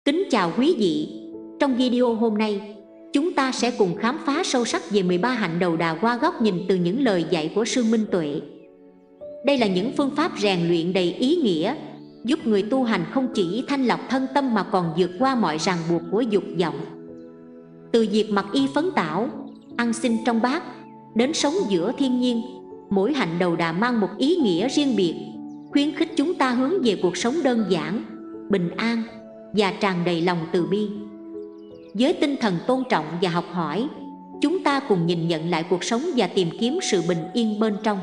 Kính chào quý vị. Trong video hôm nay, chúng ta sẽ cùng khám phá sâu sắc về 13 hạnh đầu đà qua góc nhìn từ những lời dạy của sư Minh Tuệ. Đây là những phương pháp rèn luyện đầy ý nghĩa, giúp người tu hành không chỉ thanh lọc thân tâm mà còn vượt qua mọi ràng buộc của dục vọng. Từ việc mặc y phấn tảo, ăn xin trong bát, đến sống giữa thiên nhiên, mỗi hạnh đầu đà mang một ý nghĩa riêng biệt, khuyến khích chúng ta hướng về cuộc sống đơn giản, bình an và tràn đầy lòng từ bi. Với tinh thần tôn trọng và học hỏi, chúng ta cùng nhìn nhận lại cuộc sống và tìm kiếm sự bình yên bên trong.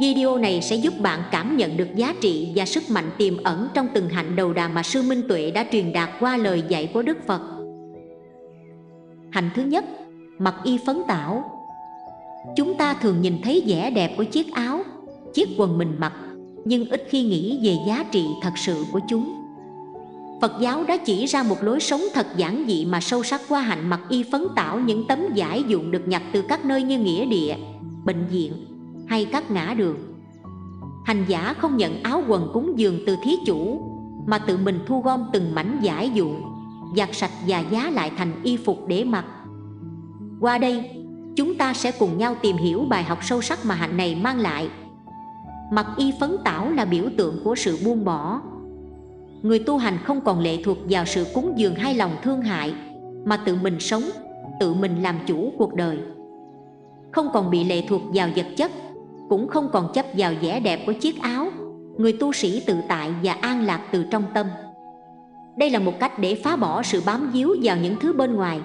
Video này sẽ giúp bạn cảm nhận được giá trị và sức mạnh tiềm ẩn trong từng hạnh đầu đà mà sư Minh Tuệ đã truyền đạt qua lời dạy của Đức Phật. Hạnh thứ nhất, mặc y phấn tảo. Chúng ta thường nhìn thấy vẻ đẹp của chiếc áo, chiếc quần mình mặc, nhưng ít khi nghĩ về giá trị thật sự của chúng. Phật giáo đã chỉ ra một lối sống thật giản dị mà sâu sắc qua hạnh mặc y phấn tảo, những tấm vải vụn được nhặt từ các nơi như nghĩa địa, bệnh viện hay các ngã đường. Hành giả không nhận áo quần cúng dường từ thí chủ, mà tự mình thu gom từng mảnh vải vụn, giặt sạch và giá lại thành y phục để mặc. Qua đây, chúng ta sẽ cùng nhau tìm hiểu bài học sâu sắc mà hạnh này mang lại. Mặc y phấn tảo là biểu tượng của sự buông bỏ. Người tu hành không còn lệ thuộc vào sự cúng dường hay lòng thương hại, mà tự mình sống, tự mình làm chủ cuộc đời. Không còn bị lệ thuộc vào vật chất, cũng không còn chấp vào vẻ đẹp của chiếc áo. Người tu sĩ tự tại và an lạc từ trong tâm. Đây là một cách để phá bỏ sự bám víu vào những thứ bên ngoài,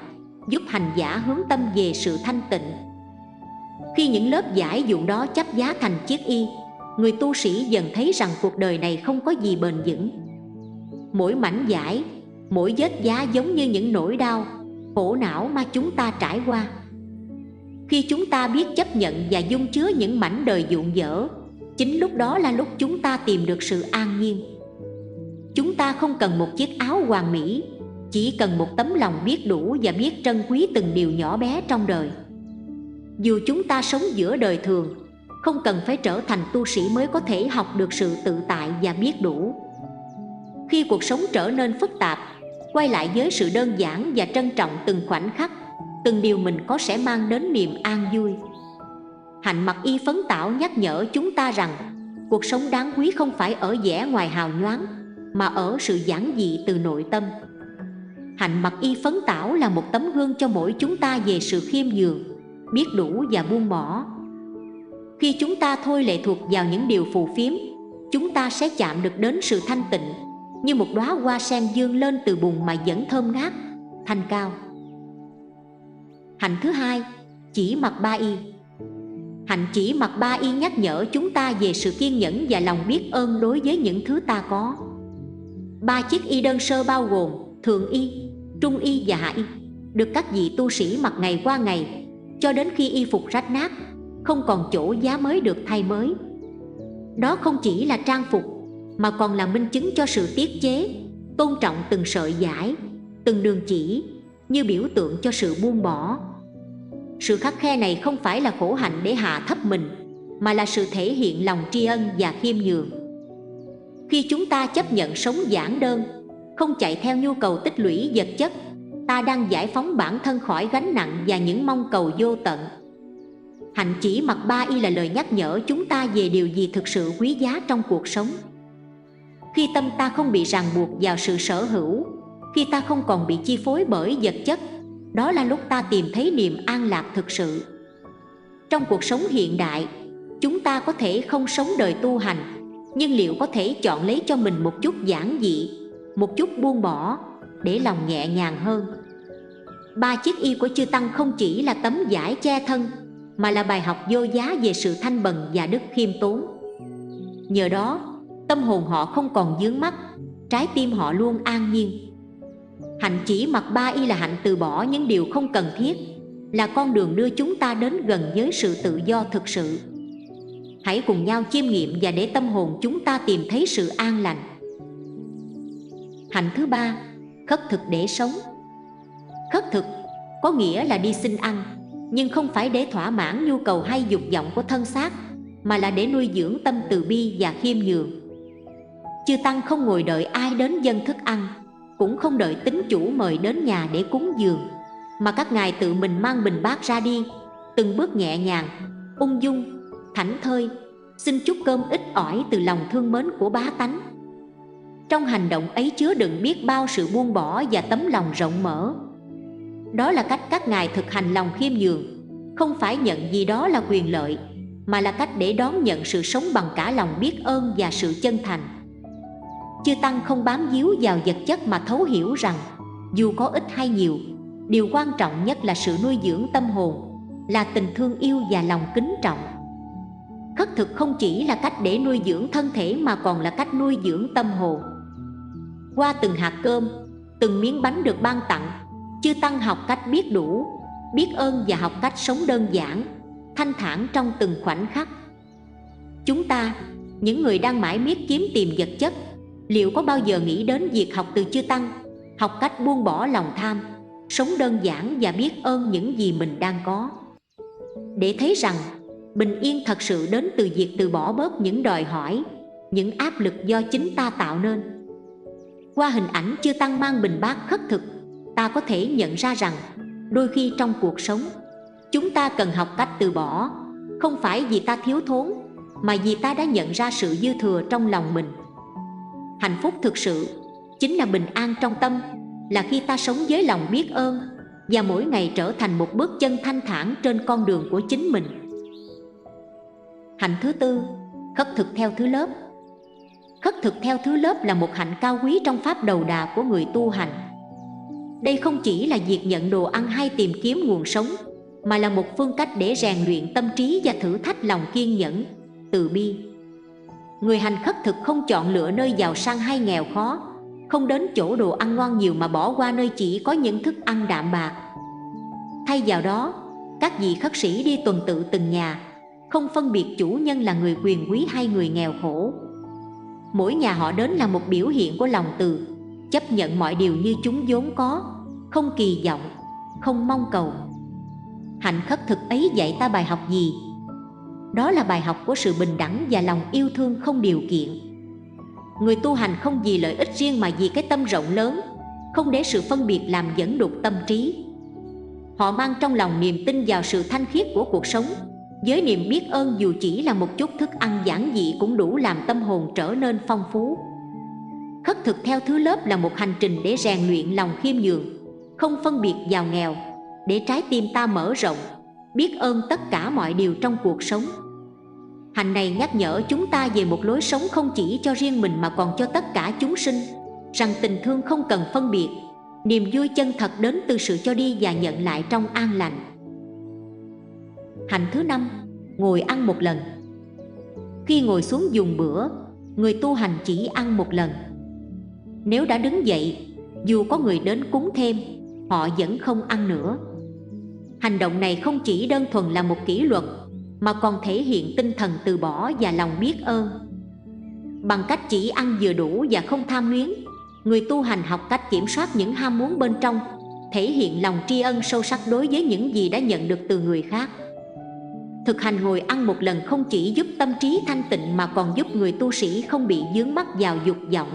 giúp hành giả hướng tâm về sự thanh tịnh. Khi những lớp vải vụn đó chấp giá thành chiếc y, người tu sĩ dần thấy rằng cuộc đời này không có gì bền vững. Mỗi mảnh vải, mỗi vết giá giống như những nỗi đau, khổ não mà chúng ta trải qua. Khi chúng ta biết chấp nhận và dung chứa những mảnh đời vụn vỡ, chính lúc đó là lúc chúng ta tìm được sự an nhiên. Chúng ta không cần một chiếc áo hoàn mỹ, chỉ cần một tấm lòng biết đủ và biết trân quý từng điều nhỏ bé trong đời. Dù chúng ta sống giữa đời thường, không cần phải trở thành tu sĩ mới có thể học được sự tự tại và biết đủ. Khi cuộc sống trở nên phức tạp, quay lại với sự đơn giản và trân trọng từng khoảnh khắc, từng điều mình có sẽ mang đến niềm an vui. Hạnh mặc y phấn tảo nhắc nhở chúng ta rằng cuộc sống đáng quý không phải ở vẻ ngoài hào nhoáng, mà ở sự giản dị từ nội tâm. Hạnh mặc y phấn tảo là một tấm gương cho mỗi chúng ta về sự khiêm nhường, biết đủ và buông bỏ. Khi chúng ta thôi lệ thuộc vào những điều phù phiếm, chúng ta sẽ chạm được đến sự thanh tịnh, như một đóa hoa sen vươn lên từ bùn mà vẫn thơm ngát, thanh cao. Hạnh thứ hai, chỉ mặc ba y. Hạnh chỉ mặc ba y nhắc nhở chúng ta về sự kiên nhẫn và lòng biết ơn đối với những thứ ta có. Ba chiếc y đơn sơ bao gồm thượng y, trung y và hạ y, được các vị tu sĩ mặc ngày qua ngày, cho đến khi y phục rách nát, không còn chỗ giá mới được thay mới. Đó không chỉ là trang phục, mà còn là minh chứng cho sự tiết chế, tôn trọng từng sợi vải, từng đường chỉ, như biểu tượng cho sự buông bỏ. Sự khắt khe này không phải là khổ hạnh để hạ thấp mình, mà là sự thể hiện lòng tri ân và khiêm nhường. Khi chúng ta chấp nhận sống giản đơn, không chạy theo nhu cầu tích lũy vật chất, ta đang giải phóng bản thân khỏi gánh nặng và những mong cầu vô tận. Hạnh chỉ mặc ba y là lời nhắc nhở chúng ta về điều gì thực sự quý giá trong cuộc sống. Khi tâm ta không bị ràng buộc vào sự sở hữu, khi ta không còn bị chi phối bởi vật chất, đó là lúc ta tìm thấy niềm an lạc thực sự. Trong cuộc sống hiện đại, chúng ta có thể không sống đời tu hành, nhưng liệu có thể chọn lấy cho mình một chút giản dị, một chút buông bỏ, để lòng nhẹ nhàng hơn. Ba chiếc y của chư Tăng không chỉ là tấm vải che thân, mà là bài học vô giá về sự thanh bần và đức khiêm tốn. Nhờ đó, tâm hồn họ không còn vướng mắc, trái tim họ luôn an nhiên. Hạnh chỉ mặc ba y là hạnh từ bỏ những điều không cần thiết, là con đường đưa chúng ta đến gần với sự tự do thực sự. Hãy cùng nhau chiêm nghiệm và để tâm hồn chúng ta tìm thấy sự an lành. Hạnh thứ ba, khất thực để sống. Khất thực có nghĩa là đi xin ăn, nhưng không phải để thỏa mãn nhu cầu hay dục vọng của thân xác, mà là để nuôi dưỡng tâm từ bi và khiêm nhường. Chư Tăng không ngồi đợi ai đến dâng thức ăn, cũng không đợi tín chủ mời đến nhà để cúng dường, mà các ngài tự mình mang bình bát ra đi, từng bước nhẹ nhàng, ung dung, thảnh thơi, xin chút cơm ít ỏi từ lòng thương mến của bá tánh. Trong hành động ấy chứa đựng biết bao sự buông bỏ và tấm lòng rộng mở. Đó là cách các ngài thực hành lòng khiêm nhường, không phải nhận gì đó là quyền lợi, mà là cách để đón nhận sự sống bằng cả lòng biết ơn và sự chân thành. Chư Tăng không bám víu vào vật chất mà thấu hiểu rằng dù có ít hay nhiều, điều quan trọng nhất là sự nuôi dưỡng tâm hồn, là tình thương yêu và lòng kính trọng. Khất thực không chỉ là cách để nuôi dưỡng thân thể mà còn là cách nuôi dưỡng tâm hồn. Qua từng hạt cơm, từng miếng bánh được ban tặng, chư Tăng học cách biết đủ, biết ơn và học cách sống đơn giản, thanh thản trong từng khoảnh khắc. Chúng ta, những người đang mãi miết kiếm tìm vật chất, liệu có bao giờ nghĩ đến việc học từ chư Tăng, học cách buông bỏ lòng tham, sống đơn giản và biết ơn những gì mình đang có, để thấy rằng bình yên thật sự đến từ việc từ bỏ bớt những đòi hỏi, những áp lực do chính ta tạo nên. Qua hình ảnh chư Tăng mang bình bát khất thực, ta có thể nhận ra rằng đôi khi trong cuộc sống, chúng ta cần học cách từ bỏ, không phải vì ta thiếu thốn, mà vì ta đã nhận ra sự dư thừa trong lòng mình. Hạnh phúc thực sự chính là bình an trong tâm, là khi ta sống với lòng biết ơn và mỗi ngày trở thành một bước chân thanh thản trên con đường của chính mình. Hạnh thứ tư, khất thực theo thứ lớp. Khất thực theo thứ lớp là một hạnh cao quý trong pháp đầu đà của người tu hành. Đây không chỉ là việc nhận đồ ăn hay tìm kiếm nguồn sống, mà là một phương cách để rèn luyện tâm trí và thử thách lòng kiên nhẫn, từ bi. Người hành khất thực không chọn lựa nơi giàu sang hay nghèo khó, không đến chỗ đồ ăn ngon nhiều mà bỏ qua nơi chỉ có những thức ăn đạm bạc. Thay vào đó, các vị khất sĩ đi tuần tự từng nhà, không phân biệt chủ nhân là người quyền quý hay người nghèo khổ. Mỗi nhà họ đến là một biểu hiện của lòng từ, chấp nhận mọi điều như chúng vốn có, không kỳ vọng, không mong cầu. Hạnh khất thực ấy dạy ta bài học gì? Đó là bài học của sự bình đẳng và lòng yêu thương không điều kiện. Người tu hành không vì lợi ích riêng mà vì cái tâm rộng lớn, không để sự phân biệt làm dẫn đục tâm trí. Họ mang trong lòng niềm tin vào sự thanh khiết của cuộc sống, với niềm biết ơn dù chỉ là một chút thức ăn giản dị cũng đủ làm tâm hồn trở nên phong phú. Khất thực theo thứ lớp là một hành trình để rèn luyện lòng khiêm nhường, không phân biệt giàu nghèo, để trái tim ta mở rộng, biết ơn tất cả mọi điều trong cuộc sống. Hành này nhắc nhở chúng ta về một lối sống không chỉ cho riêng mình mà còn cho tất cả chúng sinh, rằng tình thương không cần phân biệt, niềm vui chân thật đến từ sự cho đi và nhận lại trong an lành. Hạnh thứ năm, ngồi ăn một lần. Khi ngồi xuống dùng bữa, người tu hành chỉ ăn một lần. Nếu đã đứng dậy, dù có người đến cúng thêm, họ vẫn không ăn nữa. Hành động này không chỉ đơn thuần là một kỷ luật, mà còn thể hiện tinh thần từ bỏ và lòng biết ơn. Bằng cách chỉ ăn vừa đủ và không tham luyến, người tu hành học cách kiểm soát những ham muốn bên trong, thể hiện lòng tri ân sâu sắc đối với những gì đã nhận được từ người khác. Thực hành ngồi ăn một lần không chỉ giúp tâm trí thanh tịnh mà còn giúp người tu sĩ không bị vướng mắc vào dục vọng.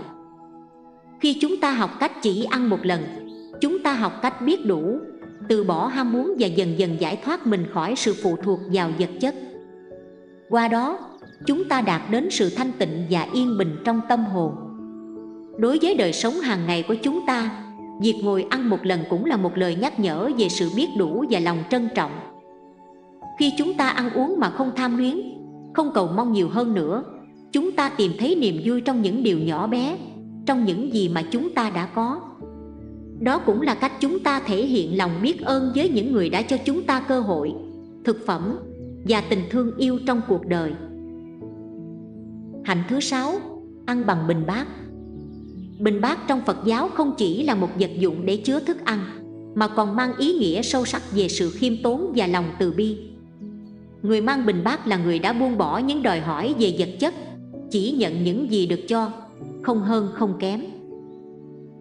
Khi chúng ta học cách chỉ ăn một lần, chúng ta học cách biết đủ, từ bỏ ham muốn và dần dần giải thoát mình khỏi sự phụ thuộc vào vật chất. Qua đó, chúng ta đạt đến sự thanh tịnh và yên bình trong tâm hồn. Đối với đời sống hàng ngày của chúng ta, việc ngồi ăn một lần cũng là một lời nhắc nhở về sự biết đủ và lòng trân trọng. Khi chúng ta ăn uống mà không tham luyến, không cầu mong nhiều hơn nữa, chúng ta tìm thấy niềm vui trong những điều nhỏ bé, trong những gì mà chúng ta đã có. Đó cũng là cách chúng ta thể hiện lòng biết ơn với những người đã cho chúng ta cơ hội, thực phẩm và tình thương yêu trong cuộc đời. Hạnh thứ sáu, ăn bằng bình bát. Bình bát trong Phật giáo không chỉ là một vật dụng để chứa thức ăn, mà còn mang ý nghĩa sâu sắc về sự khiêm tốn và lòng từ bi. Người mang bình bát là người đã buông bỏ những đòi hỏi về vật chất, chỉ nhận những gì được cho, không hơn không kém.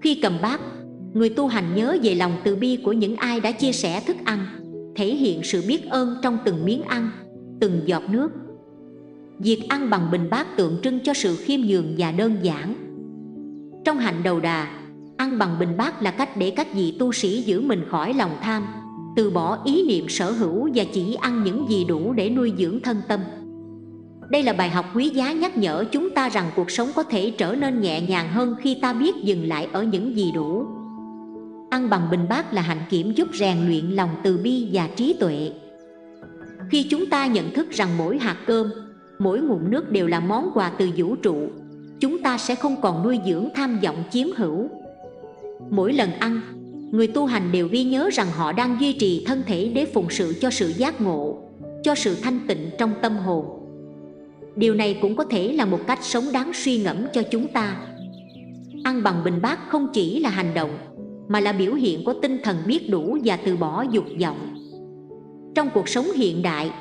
Khi cầm bát, người tu hành nhớ về lòng từ bi của những ai đã chia sẻ thức ăn, thể hiện sự biết ơn trong từng miếng ăn, từng giọt nước. Việc ăn bằng bình bát tượng trưng cho sự khiêm nhường và đơn giản. Trong hạnh đầu đà, Ăn bằng bình bát là cách để các vị tu sĩ giữ mình khỏi lòng tham, từ bỏ ý niệm sở hữu và chỉ ăn những gì đủ để nuôi dưỡng thân tâm. Đây là bài học quý giá nhắc nhở chúng ta rằng cuộc sống có thể trở nên nhẹ nhàng hơn khi ta biết dừng lại ở những gì đủ. Ăn bằng bình bát là hạnh kiểm giúp rèn luyện lòng từ bi và trí tuệ. Khi chúng ta nhận thức rằng mỗi hạt cơm, mỗi ngụm nước đều là món quà từ vũ trụ, chúng ta sẽ không còn nuôi dưỡng tham vọng chiếm hữu. Mỗi lần ăn, người tu hành đều ghi nhớ rằng họ đang duy trì thân thể để phụng sự cho sự giác ngộ, cho sự thanh tịnh trong tâm hồn. Điều này cũng có thể là một cách sống đáng suy ngẫm cho chúng ta. Ăn bằng bình bát không chỉ là hành động, mà là biểu hiện của tinh thần biết đủ và từ bỏ dục vọng. Trong cuộc sống hiện đại,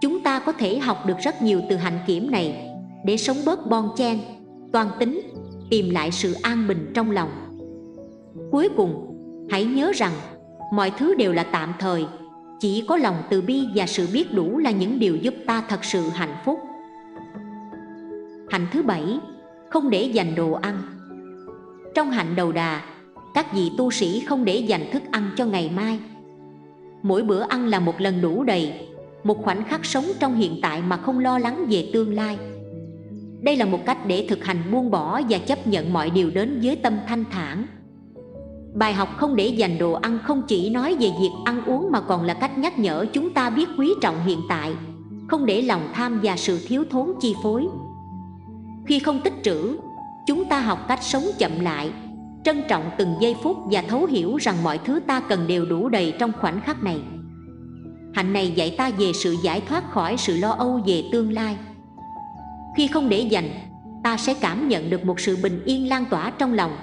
chúng ta có thể học được rất nhiều từ hạnh kiểm này để sống bớt bon chen, toan tính, tìm lại sự an bình trong lòng. Cuối cùng, hãy nhớ rằng mọi thứ đều là tạm thời, chỉ có lòng từ bi và sự biết đủ là những điều giúp ta thật sự hạnh phúc. Hạnh thứ 7, không để dành đồ ăn. Trong hạnh đầu đà, các vị tu sĩ không để dành thức ăn cho ngày mai. Mỗi bữa ăn là một lần đủ đầy, một khoảnh khắc sống trong hiện tại mà không lo lắng về tương lai. Đây là một cách để thực hành buông bỏ và chấp nhận mọi điều đến với tâm thanh thản. Bài học không để dành đồ ăn không chỉ nói về việc ăn uống mà còn là cách nhắc nhở chúng ta biết quý trọng hiện tại, không để lòng tham và sự thiếu thốn chi phối. Khi không tích trữ, chúng ta học cách sống chậm lại, trân trọng từng giây phút và thấu hiểu rằng mọi thứ ta cần đều đủ đầy trong khoảnh khắc này. Hạnh này dạy ta về sự giải thoát khỏi sự lo âu về tương lai. Khi không để dành, ta sẽ cảm nhận được một sự bình yên lan tỏa trong lòng,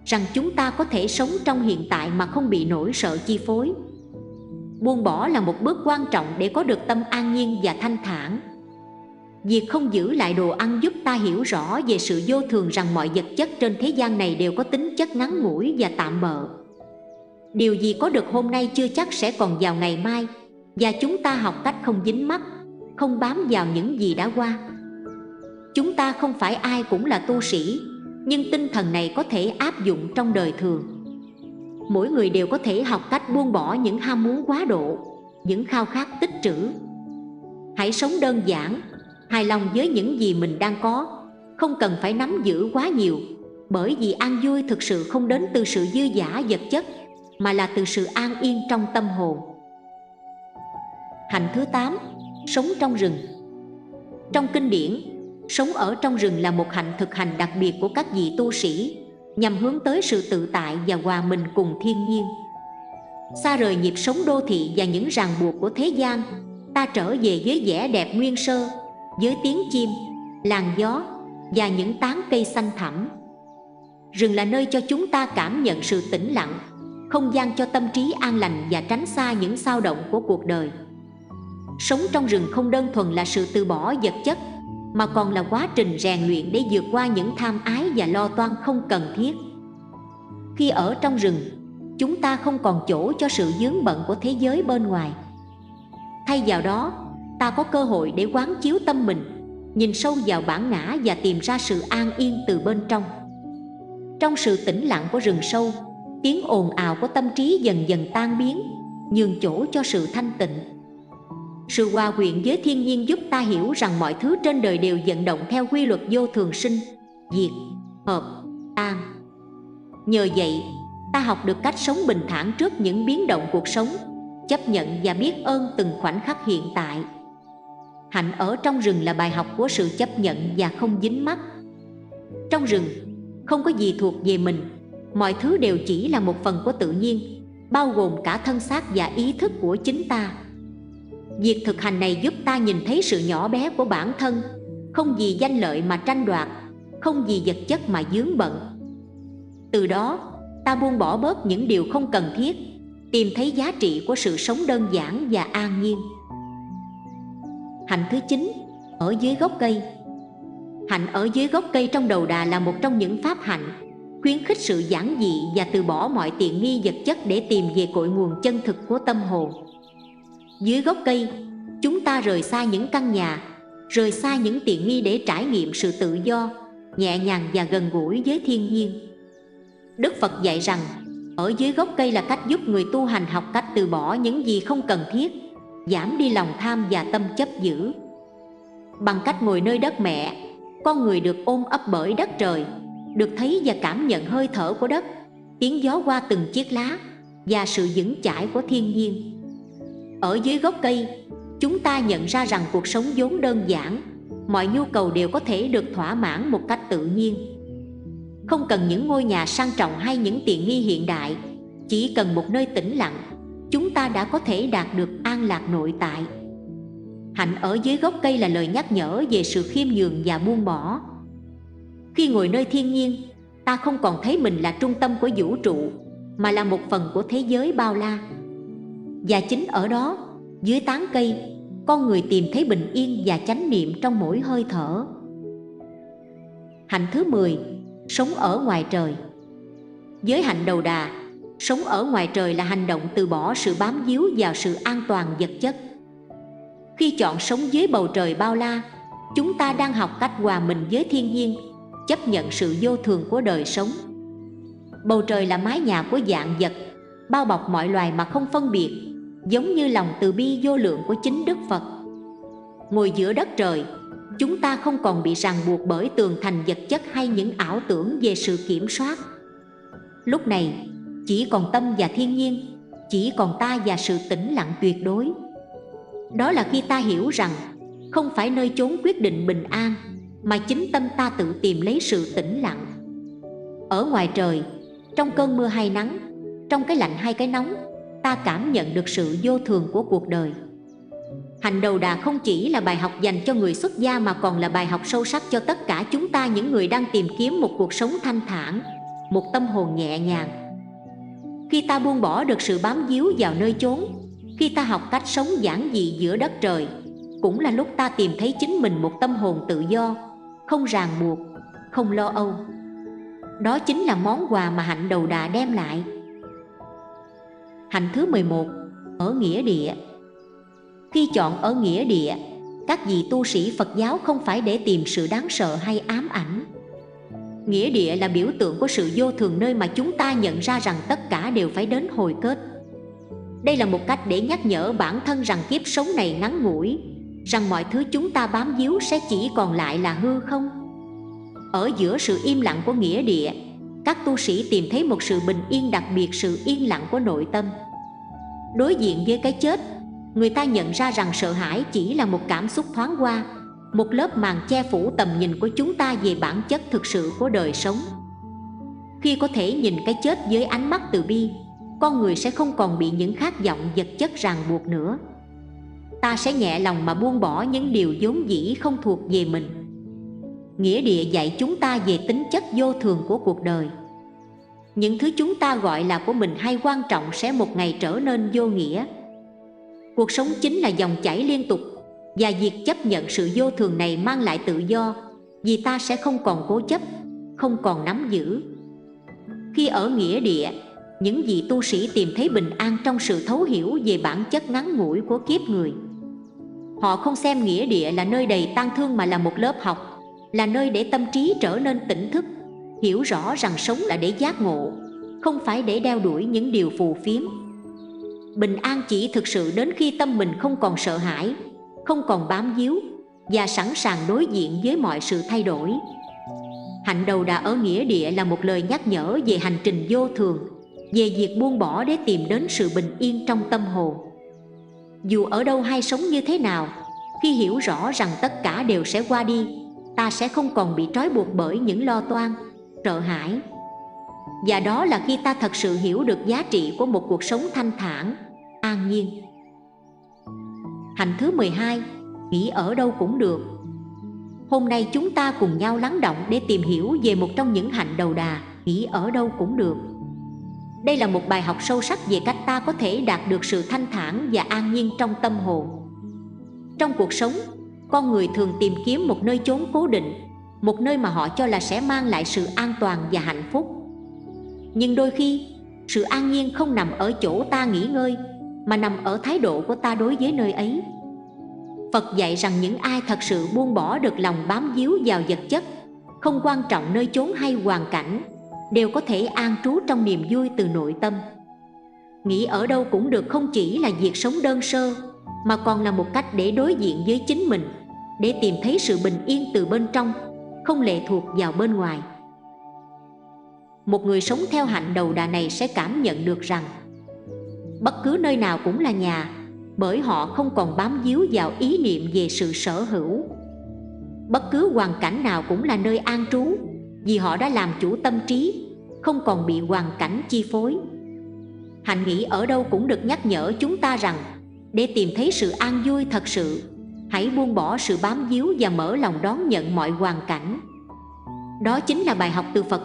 rằng chúng ta có thể sống trong hiện tại mà không bị nỗi sợ chi phối. Buông bỏ là một bước quan trọng để có được tâm an nhiên và thanh thản. Việc không giữ lại đồ ăn giúp ta hiểu rõ về sự vô thường, rằng mọi vật chất trên thế gian này đều có tính chất ngắn ngủi và tạm bợ. Điều gì có được hôm nay chưa chắc sẽ còn vào ngày mai, và chúng ta học cách không dính mắc, không bám vào những gì đã qua. Chúng ta không phải ai cũng là tu sĩ, nhưng tinh thần này có thể áp dụng trong đời thường. Mỗi người đều có thể học cách buông bỏ những ham muốn quá độ, những khao khát tích trữ. Hãy sống đơn giản, hài lòng với những gì mình đang có, không cần phải nắm giữ quá nhiều, bởi vì an vui thực sự không đến từ sự dư dả vật chất, mà là từ sự an yên trong tâm hồn. Hạnh thứ 8, sống trong rừng. Trong kinh điển, sống ở trong rừng là một hạnh thực hành đặc biệt của các vị tu sĩ, nhằm hướng tới sự tự tại và hòa mình cùng thiên nhiên. Xa rời nhịp sống đô thị và những ràng buộc của thế gian, ta trở về với vẻ đẹp nguyên sơ, với tiếng chim, làn gió và những tán cây xanh thẳm. Rừng là nơi cho chúng ta cảm nhận sự tĩnh lặng, không gian cho tâm trí an lành và tránh xa những xao động của cuộc đời. Sống trong rừng không đơn thuần là sự từ bỏ vật chất, mà còn là quá trình rèn luyện để vượt qua những tham ái và lo toan không cần thiết. Khi ở trong rừng, chúng ta không còn chỗ cho sự vướng bận của thế giới bên ngoài. Thay vào đó, ta có cơ hội để quán chiếu tâm mình, nhìn sâu vào bản ngã và tìm ra sự an yên từ bên trong. Trong sự tĩnh lặng của rừng sâu, tiếng ồn ào của tâm trí dần dần tan biến, nhường chỗ cho sự thanh tịnh. Sự hòa quyện với thiên nhiên giúp ta hiểu rằng mọi thứ trên đời đều vận động theo quy luật vô thường sinh, diệt, hợp, tan. Nhờ vậy, ta học được cách sống bình thản trước những biến động cuộc sống, chấp nhận và biết ơn từng khoảnh khắc hiện tại. Hạnh ở trong rừng là bài học của sự chấp nhận và không dính mắc. Trong rừng, không có gì thuộc về mình, mọi thứ đều chỉ là một phần của tự nhiên, bao gồm cả thân xác và ý thức của chính ta. Việc thực hành này giúp ta nhìn thấy sự nhỏ bé của bản thân, không vì danh lợi mà tranh đoạt, không vì vật chất mà vướng bận. Từ đó, ta buông bỏ bớt những điều không cần thiết, tìm thấy giá trị của sự sống đơn giản và an nhiên. Hạnh thứ 9, ở dưới gốc cây. Hạnh ở dưới gốc cây trong đầu đà là một trong những pháp hạnh khuyến khích sự giản dị và từ bỏ mọi tiện nghi vật chất để tìm về cội nguồn chân thực của tâm hồn. Dưới gốc cây, chúng ta rời xa những căn nhà, rời xa những tiện nghi để trải nghiệm sự tự do, nhẹ nhàng và gần gũi với thiên nhiên. Đức Phật dạy rằng ở dưới gốc cây là cách giúp người tu hành học cách từ bỏ những gì không cần thiết, giảm đi lòng tham và tâm chấp giữ. Bằng cách ngồi nơi đất mẹ, con người được ôm ấp bởi đất trời, được thấy và cảm nhận hơi thở của đất, tiếng gió qua từng chiếc lá và sự vững chãi của thiên nhiên. Ở dưới gốc cây, chúng ta nhận ra rằng cuộc sống vốn đơn giản, mọi nhu cầu đều có thể được thỏa mãn một cách tự nhiên. Không cần những ngôi nhà sang trọng hay những tiện nghi hiện đại, chỉ cần một nơi tĩnh lặng, chúng ta đã có thể đạt được an lạc nội tại. Hạnh ở dưới gốc cây là lời nhắc nhở về sự khiêm nhường và buông bỏ. Khi ngồi nơi thiên nhiên, ta không còn thấy mình là trung tâm của vũ trụ, mà là một phần của thế giới bao la. Và chính ở đó, dưới tán cây, con người tìm thấy bình yên và chánh niệm trong mỗi hơi thở. Hạnh thứ 10. Sống ở ngoài trời. Với hạnh đầu đà, sống ở ngoài trời là hành động từ bỏ sự bám víu vào sự an toàn vật chất. Khi chọn sống dưới bầu trời bao la, chúng ta đang học cách hòa mình với thiên nhiên, chấp nhận sự vô thường của đời sống. Bầu trời là mái nhà của vạn vật, bao bọc mọi loài mà không phân biệt, giống như lòng từ bi vô lượng của chính Đức Phật. Ngồi giữa đất trời, chúng ta không còn bị ràng buộc bởi tường thành vật chất hay những ảo tưởng về sự kiểm soát. Lúc này, chỉ còn tâm và thiên nhiên, chỉ còn ta và sự tĩnh lặng tuyệt đối. Đó là khi ta hiểu rằng không phải nơi chốn quyết định bình an, mà chính tâm ta tự tìm lấy sự tĩnh lặng. Ở ngoài trời, trong cơn mưa hay nắng, trong cái lạnh hay cái nóng, ta cảm nhận được sự vô thường của cuộc đời. Hạnh đầu đà không chỉ là bài học dành cho người xuất gia mà còn là bài học sâu sắc cho tất cả chúng ta, những người đang tìm kiếm một cuộc sống thanh thản, một tâm hồn nhẹ nhàng. Khi ta buông bỏ được sự bám víu vào nơi chốn, khi ta học cách sống giản dị giữa đất trời, cũng là lúc ta tìm thấy chính mình một tâm hồn tự do, không ràng buộc, không lo âu. Đó chính là món quà mà hạnh đầu đà đem lại. Hạnh thứ 11. Ở nghĩa địa. Khi chọn ở nghĩa địa, các vị tu sĩ Phật giáo không phải để tìm sự đáng sợ hay ám ảnh. Nghĩa địa là biểu tượng của sự vô thường, nơi mà chúng ta nhận ra rằng tất cả đều phải đến hồi kết. Đây là một cách để nhắc nhở bản thân rằng kiếp sống này ngắn ngủi, rằng mọi thứ chúng ta bám víu sẽ chỉ còn lại là hư không. Ở giữa sự im lặng của nghĩa địa, các tu sĩ tìm thấy một sự bình yên đặc biệt, sự yên lặng của nội tâm. Đối diện với cái chết, người ta nhận ra rằng sợ hãi chỉ là một cảm xúc thoáng qua, một lớp màn che phủ tầm nhìn của chúng ta về bản chất thực sự của đời sống. Khi có thể nhìn cái chết với ánh mắt từ bi, con người sẽ không còn bị những khát vọng vật chất ràng buộc nữa. Ta sẽ nhẹ lòng mà buông bỏ những điều vốn dĩ không thuộc về mình. Nghĩa địa dạy chúng ta về tính chất vô thường của cuộc đời. Những thứ chúng ta gọi là của mình hay quan trọng sẽ một ngày trở nên vô nghĩa. Cuộc sống chính là dòng chảy liên tục, và việc chấp nhận sự vô thường này mang lại tự do, vì ta sẽ không còn cố chấp, không còn nắm giữ. Khi ở nghĩa địa, những vị tu sĩ tìm thấy bình an trong sự thấu hiểu về bản chất ngắn ngủi của kiếp người. Họ không xem nghĩa địa là nơi đầy tang thương mà là một lớp học, là nơi để tâm trí trở nên tỉnh thức, hiểu rõ rằng sống là để giác ngộ, không phải để đeo đuổi những điều phù phiếm. Bình an chỉ thực sự đến khi tâm mình không còn sợ hãi, không còn bám víu, và sẵn sàng đối diện với mọi sự thay đổi. Hạnh đầu đà ở nghĩa địa là một lời nhắc nhở về hành trình vô thường, về việc buông bỏ để tìm đến sự bình yên trong tâm hồn. Dù ở đâu hay sống như thế nào, khi hiểu rõ rằng tất cả đều sẽ qua đi, ta sẽ không còn bị trói buộc bởi những lo toan, sợ hãi. Và đó là khi ta thật sự hiểu được giá trị của một cuộc sống thanh thản, an nhiên. Hạnh thứ 12. Nghỉ ở đâu cũng được. Hôm nay chúng ta cùng nhau lắng động để tìm hiểu về một trong những hạnh đầu đà, nghỉ ở đâu cũng được. Đây là một bài học sâu sắc về cách ta có thể đạt được sự thanh thản và an nhiên trong tâm hồn. Trong cuộc sống, con người thường tìm kiếm một nơi chốn cố định, một nơi mà họ cho là sẽ mang lại sự an toàn và hạnh phúc. Nhưng đôi khi, sự an nhiên không nằm ở chỗ ta nghỉ ngơi, mà nằm ở thái độ của ta đối với nơi ấy. Phật dạy rằng những ai thật sự buông bỏ được lòng bám víu vào vật chất, không quan trọng nơi chốn hay hoàn cảnh, đều có thể an trú trong niềm vui từ nội tâm. Nghĩ ở đâu cũng được không chỉ là việc sống đơn sơ, mà còn là một cách để đối diện với chính mình, để tìm thấy sự bình yên từ bên trong, không lệ thuộc vào bên ngoài. Một người sống theo hạnh đầu đà này sẽ cảm nhận được rằng bất cứ nơi nào cũng là nhà, bởi họ không còn bám víu vào ý niệm về sự sở hữu. Bất cứ hoàn cảnh nào cũng là nơi an trú, vì họ đã làm chủ tâm trí, không còn bị hoàn cảnh chi phối. Hạnh nghĩ ở đâu cũng được nhắc nhở chúng ta rằng để tìm thấy sự an vui thật sự, hãy buông bỏ sự bám víu và mở lòng đón nhận mọi hoàn cảnh. Đó chính là bài học từ Phật,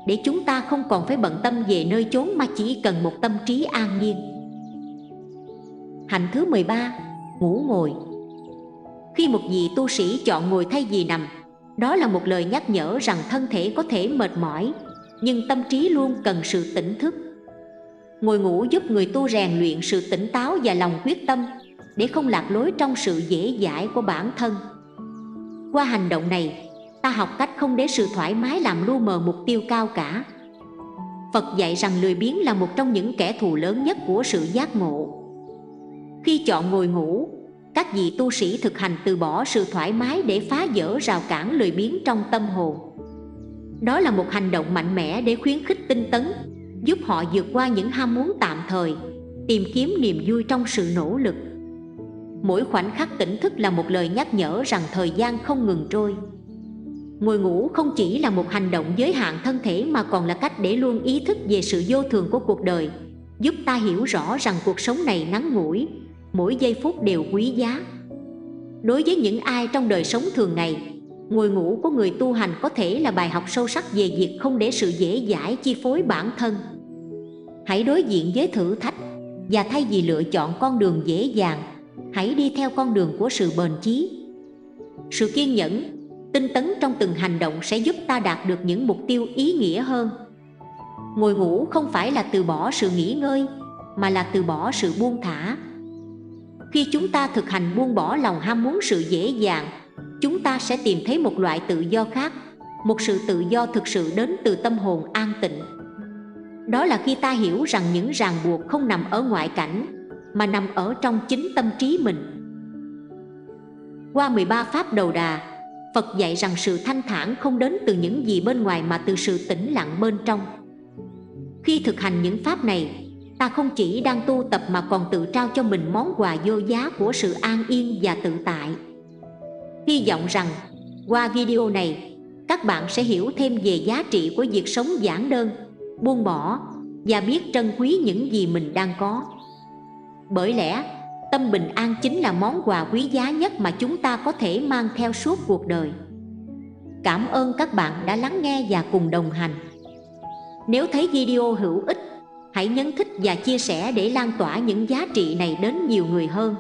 để chúng ta không còn phải bận tâm về nơi chốn mà chỉ cần một tâm trí an nhiên. Hạnh thứ 13, ngủ ngồi. Khi một vị tu sĩ chọn ngồi thay vì nằm, đó là một lời nhắc nhở rằng thân thể có thể mệt mỏi, nhưng tâm trí luôn cần sự tỉnh thức. Ngồi ngủ giúp người tu rèn luyện sự tỉnh táo và lòng quyết tâm, để không lạc lối trong sự dễ dãi của bản thân. Qua hành động này, ta học cách không để sự thoải mái làm lu mờ mục tiêu cao cả. Phật dạy rằng lười biếng là một trong những kẻ thù lớn nhất của sự giác ngộ. Khi chọn ngồi ngủ, các vị tu sĩ thực hành từ bỏ sự thoải mái để phá vỡ rào cản lười biếng trong tâm hồn. Đó là một hành động mạnh mẽ để khuyến khích tinh tấn, giúp họ vượt qua những ham muốn tạm thời, tìm kiếm niềm vui trong sự nỗ lực. Mỗi khoảnh khắc tỉnh thức là một lời nhắc nhở rằng thời gian không ngừng trôi. Ngồi ngủ không chỉ là một hành động giới hạn thân thể, mà còn là cách để luôn ý thức về sự vô thường của cuộc đời, giúp ta hiểu rõ rằng cuộc sống này ngắn ngủi, mỗi giây phút đều quý giá. Đối với những ai trong đời sống thường ngày, ngồi ngủ của người tu hành có thể là bài học sâu sắc về việc không để sự dễ dãi chi phối bản thân. Hãy đối diện với thử thách, và thay vì lựa chọn con đường dễ dàng, hãy đi theo con đường của sự bền chí. Sự kiên nhẫn, tinh tấn trong từng hành động sẽ giúp ta đạt được những mục tiêu ý nghĩa hơn. Ngồi ngủ không phải là từ bỏ sự nghỉ ngơi, mà là từ bỏ sự buông thả. Khi chúng ta thực hành buông bỏ lòng ham muốn sự dễ dàng, chúng ta sẽ tìm thấy một loại tự do khác, một sự tự do thực sự đến từ tâm hồn an tịnh. Đó là khi ta hiểu rằng những ràng buộc không nằm ở ngoại cảnh, mà nằm ở trong chính tâm trí mình. Qua 13 pháp đầu đà, Phật dạy rằng sự thanh thản không đến từ những gì bên ngoài, mà từ sự tĩnh lặng bên trong. Khi thực hành những pháp này, ta không chỉ đang tu tập mà còn tự trao cho mình món quà vô giá của sự an yên và tự tại. Hy vọng rằng qua video này, các bạn sẽ hiểu thêm về giá trị của việc sống giản đơn, buông bỏ và biết trân quý những gì mình đang có. Bởi lẽ, tâm bình an chính là món quà quý giá nhất mà chúng ta có thể mang theo suốt cuộc đời. Cảm ơn các bạn đã lắng nghe và cùng đồng hành. Nếu thấy video hữu ích, hãy nhấn thích và chia sẻ để lan tỏa những giá trị này đến nhiều người hơn.